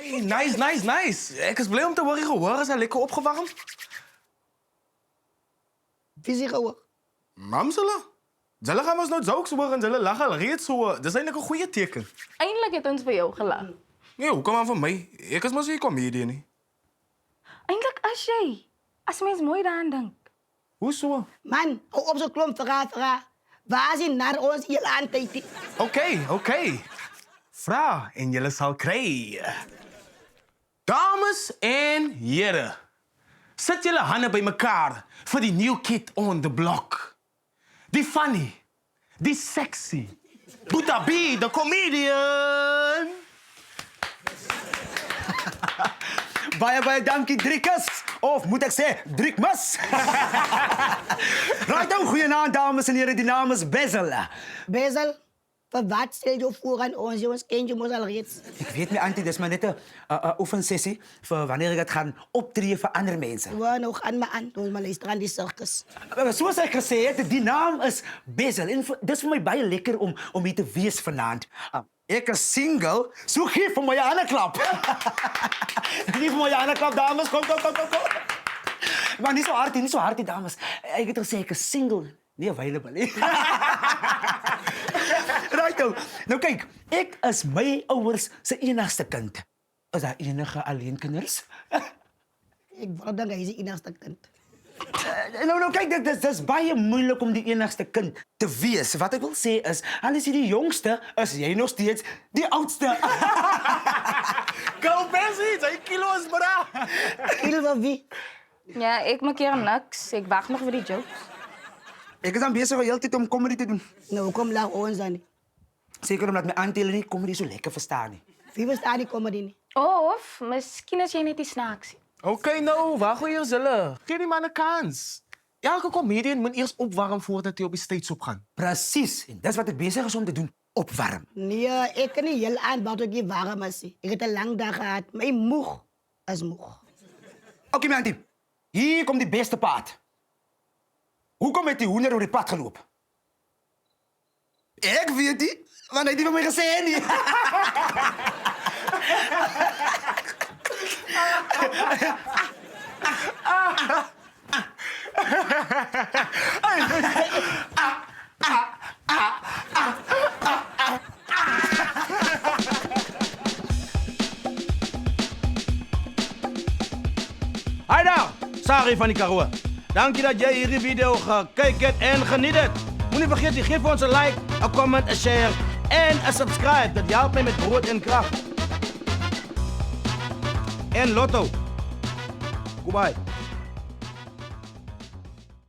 Hey, nice. Ek is blij om te horen gehoor. Is hij lekker opgewarmd? Wie is hier gewoon? Mam, zullen gaan ons nou jokes horen en zullen lachen reeds zo. Dat is eigenlijk een goede teken. Eindelijk het ons vir jou gelag. Nee, hoe kom aan van mij? Ik is maar zo'n comedie, nie. Eindelijk as jy. As mens mooi daaraan dink. Hoezo? Man, hou op zo'n klomp vraag. Waar is hij naar ons hier aan tijd? Oké. Vraag en jullie zal krijgen. Dames en heren. Zet jullie handen bij elkaar voor die new kid on the block. Die funny. Die sexy. Boeta B, de comedian. Baie dankie, Driekus. Of moet ik zeggen, Driekmas. Right nou, goeienaand, dames en heren. Die naam is Bezel. Bezel, voor wat stel je voor aan ons, jongens? Kindje moest al reeds. Ik weet niet, Auntie, dat is maar net een oefensessie voor wanneer ik het ga optreden voor andere mensen. Ja, nou gaan we aan. Doe maar luisteren aan die circus. Zoals ik gezegd heb, die naam is Bezel. En dat is voor mij baie lekker om hier te wees vanavond. Ik is single, zo geef voor mij aan een klap. Geef voor mij aan een klap, dames. Kom. Maar niet zo hard, dames. Ik heb toch gezegd, ik is single. Niet available, hè? Right, nou kijk, ik is mijn ouders zijn enigste kind. Is dat enige alleenkinders? Ik wou dan hij is de enigste kind. Nou, kijk, dat is baie moeilijk om die enigste kind te wees. Wat ik wil zeggen is, al is jy die jongste, is jij nog steeds die oudste. Kou Bessie, zijn kilo's, bra. Kilo van wie? Ja, ik maak hier niks. Ik wacht nog voor die jokes. Ik is dan bezig de hele tijd om comedy te doen. Nou, kom lang ons dan niet. Zeker omdat mijn aantelen niet comedy zo lekker verstaan. Wie verstaan die comedy niet? Of misschien as jy net die snaaks. Oké, nou, waar ga je zullen? Geef die man een kans. Elke comedian moet eerst opwarmen voordat hij op de stage op gaat. Precies. En dat is wat ik bezig is om te doen. Opwarm. Nee, ik kan niet heel aanbouwen dat ik warm is. Ik heb een lang dag gehad. Mijn moeg is moeg. Oké, mijn auntie. Hier komt die beste paard. Hoe kom je met die hoender door die pad gelopen? Ik weet die, want hij die van mij gezegd niet. Hi daar, Sari van die Karoo. Dankie dat jij hierdie video gekeken hebt en geniet het. Moet niet vergeten, geef ons een like, een comment, een share en een subscribe. Dat helpt mij met brood en kracht. En Lotto. Goodbye.